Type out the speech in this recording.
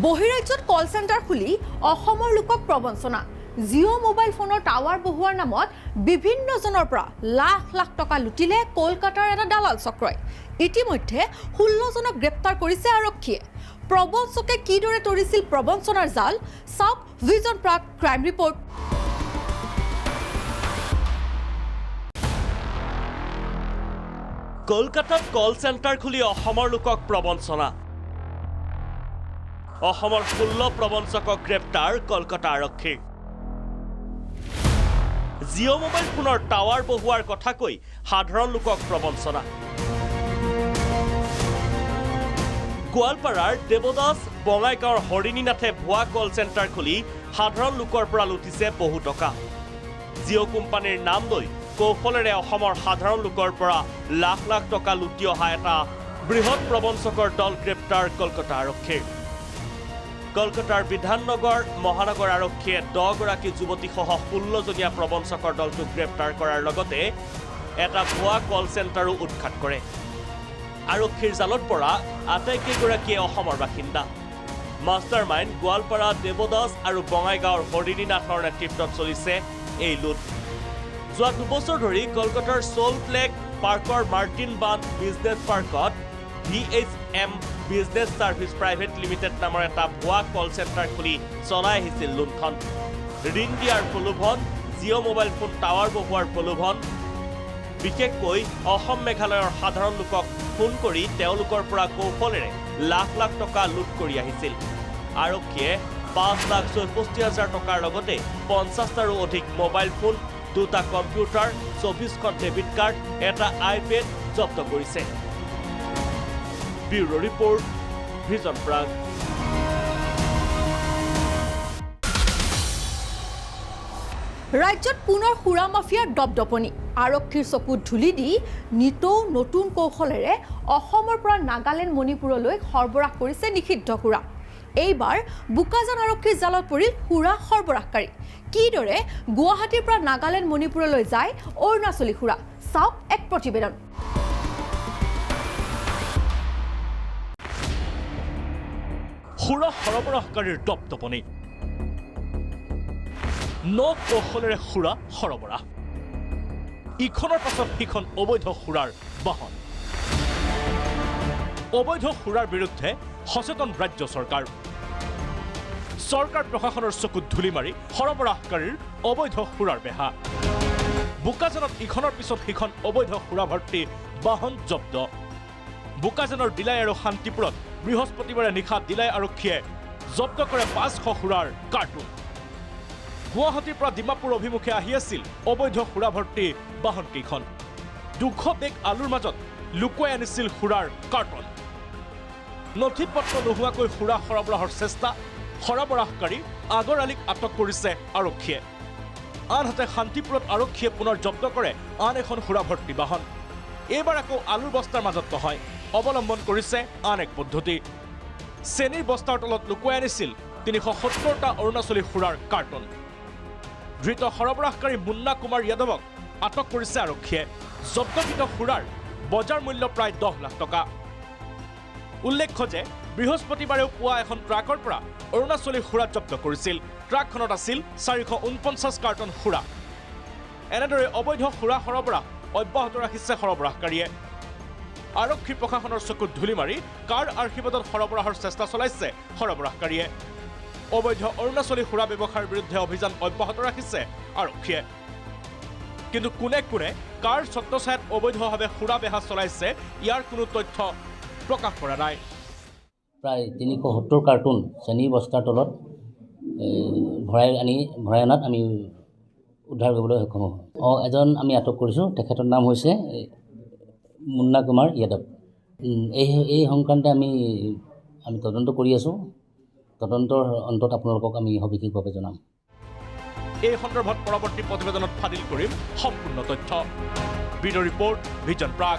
বহিৰাজ্যত কল centre খুলি অসমৰ লোকক প্ৰবঞ্চনা জিঅ' মোবাইল ফোনৰ টাৱাৰ বহুৱাৰ নামত বিভিন্নজনৰ পৰা লাখ লাখ টকা লুটিলে কলকাতাৰ এটা দালাল চক্ৰই ইতিমধ্যে 16 জনক গ্ৰেপ্তাৰ কৰিছে আৰক্ষীয়ে প্ৰবঞ্চকে কিদৰে তৰিছিল প্ৰবঞ্চনাৰ জাল চাওক ভিজন প্ৰাগ ক্ৰাইম ৰিপৰ্ট কলকাতাত কল চেণ্টাৰ খুলি অসমৰ লোকক প্ৰবঞ্চনা অসমৰ 16 প্ৰবঞ্চকক গ্ৰেপ্তাৰ কলকাতা আৰক্ষী জিঅ' মোবাইল ফোনৰ টাৱাৰ বহুৱাৰ কথা কৈ সাধাৰণ লোকক প্ৰবঞ্চনা গোৱালপাৰাৰ দেৱদাস বঙাইগাঁৱৰ হৰিণীনাথে ভুৱা কল চেণ্টাৰ খুলি সাধাৰণ লোকৰ পৰা লুটিছে বহু টকা জিঅ' কোম্পানীৰ নাম লৈ কৌশলেৰে অসমৰ সাধাৰণ লোকৰ পৰা লাখ লাখ টকা লুটি অহা এটা বৃহৎ প্ৰবঞ্চকৰ দল গ্ৰেপ্তাৰ কলকাতা আৰক্ষীৰ কলকাতাৰ বিধাননগৰ মহানগৰ আৰক্ষীয়ে 10 গৰাকী যুৱতীসহ 16 জনীয়া প্ৰবঞ্চকৰ দলটোক গ্ৰেপ্তাৰ কৰাৰ লগতে এটা ভুৱা কল চেণ্টাৰো উৎখাত কৰে আৰক্ষীৰ জালত পৰা আটাইকেইগৰাকীয়ে অসমৰ বাসিন্দা মাষ্টাৰ মাইণ্ড গোৱালপাৰা দেৱদাস আৰু বঙাইগাঁৱৰ হৰিণীনাথৰ নেতৃত্বত চলিছে এই লুট যোৱা 2 বছৰ ধৰি কলকাতাৰ সল্ট লেক পাৰ্কৰ মাৰ্টিন বান বিজনেছ পাৰ্কত VHM business service private limited নামৰ এটা ভুৱা কল চেণ্টাৰ খুলি চলাই আহিছিল লুণ্ঠন ঋণ দিয়াৰ প্ৰলোভন জিঅ' মোবাইল ফোন টাৱাৰ বহুৱাৰ প্ৰলোভন বিশেষকৈ অসম মেঘালয়ৰ সাধাৰণ লোকক ফোন কৰি তেওঁলোকৰ পৰা কৌশলেৰে লাখ লাখ টকা লুট কৰি আহিছিল আৰক্ষীয়ে 5,64,000 টকাৰ লগতে 50টাৰো অধিক মোবাইল ফোন 2টা কম্পিউটাৰ 24খন ডেবিট কাৰ্ড এটা আইপেড জব্দ কৰিছে ব্যুৰো ৰিপৰ্ট ভিজন প্ৰাগ ৰাজ্যত পুনৰ সুৰা মাফিয়াৰ দপদপনি আৰক্ষীৰ চকুত ধুলি দি নিতৌ নতুন কৌশলেৰে অসমৰ পৰা নাগালেণ্ড মণিপুৰলৈ সৰবৰাহ কৰিছে নিষিদ্ধ সুৰা এইবাৰ বুকাজান আৰক্ষীৰ জালত পৰিল সুৰা সৰবৰাহকাৰী কিদৰে গুৱাহাটীৰ পৰা নাগালেণ্ড মণিপুৰলৈ যায় অৰুণাচলী সুৰা চাওক এক প্ৰতিবেদন সুৰা সৰবৰাহকাৰীৰ দপদপনি কৌশলেৰে সুৰা সৰবৰাহ ইখনৰ পাছত সিখন অবৈধ সুৰাৰ বাহন অবৈধ সুৰাৰ বিৰুদ্ধে সচেতন ৰাজ্য চৰকাৰ প্ৰশাসনৰ চকুত ধুলি মাৰি সৰবৰাহকাৰীৰ অবৈধ সুৰাৰ বেহা বুকাজানত ইখনৰ পিছত সিখন অবৈধ সুৰা ভৰ্তি বাহন জব্দ বুকাজানৰ দিলাই আৰু শান্তিপুৰত বৃহস্পতিবাৰে নিশা দিলাই আৰক্ষীয়ে জব্দ কৰে 500 সুৰাৰ কাৰ্টুন গুৱাহাটীৰ পৰা ডিমাপুৰ অভিমুখে আহি আছিল অবৈধ সুৰা ভৰ্তি বাহনকেইখন 200 বেগ আলুৰ মাজত লুকুৱাই আনিছিল সুৰাৰ কাৰ্টুন নথি পত্ৰ নোহোৱাকৈ সুৰা সৰবৰাহৰ চেষ্টা সৰবৰাহকাৰী আগৰ আলিক আটক কৰিছে আৰক্ষীয়ে আনহাতে শান্তিপুৰত আৰক্ষীয়ে পুনৰ জব্দ কৰে আন এখন সুৰা ভৰ্তি বাহন এইবাৰ আকৌ আলুৰ বস্তাৰ মাজত নহয় অৱলম্বন কৰিছে আন এক পদ্ধতি চেনিৰ বস্তাৰ তলত লুকুৱাই আনিছিল 370টা অৰুণাচলী সুৰাৰ কাৰ্টুন ধৃত সৰবৰাহকাৰী মুন্না কুমাৰ যাদৱক আটক কৰিছে আৰক্ষীয়ে জব্দকৃত সুৰাৰ বজাৰ মূল্য প্ৰায় 10 লাখ টকা উল্লেখ্য যে বৃহস্পতিবাৰেও পুৱা এখন ট্ৰাকৰ পৰা অৰুণাচলী সুৰা জব্দ কৰিছিল ট্ৰাকখনত আছিল 449 কাৰ্টন সুৰা এনেদৰে অবৈধ সুৰা সৰবৰাহ অব্যাহত ৰাখিছে সৰবৰাহকাৰীয়ে আৰক্ষী প্ৰশাসনৰ চকুত ধুলি মাৰি কাৰ আৰ্শীবাদত সৰবৰাহৰ চেষ্টা চলাইছে সৰবৰাহকাৰীয়ে অবৈধ অৰুণাচলী সুৰা ব্যৱসায়ৰ বিৰুদ্ধে অভিযান অব্যাহত ৰাখিছে আৰক্ষীয়ে কিন্তু কোনে কোনে কাৰ ছত্ৰছায়াত অবৈধভাৱে সুৰা বেহা চলাইছে ইয়াৰ কোনো তথ্য প্ৰকাশ কৰা নাই প্ৰায় 370 কাৰ্টুন চেনি বস্তাৰ তলত ভৰাই অনাত আমি উদ্ধাৰ কৰিবলৈ সক্ষম হওঁ এজন আমি আটক কৰিছোঁ তেখেতৰ নাম হৈছে মুন্না কুমাৰ যাদৱ এই সংক্ৰান্তে আমি তদন্ত কৰি আছোঁ তদন্তৰ অন্তত আপোনালোকক আমি সবিশেষভাৱে জনাম এই সন্দৰ্ভত পৰৱৰ্তী প্ৰতিবেদনত ফাদিল কৰিম সম্পূৰ্ণ তথ্য ব্যুৰো ৰিপৰ্ট ভিজন প্ৰাগ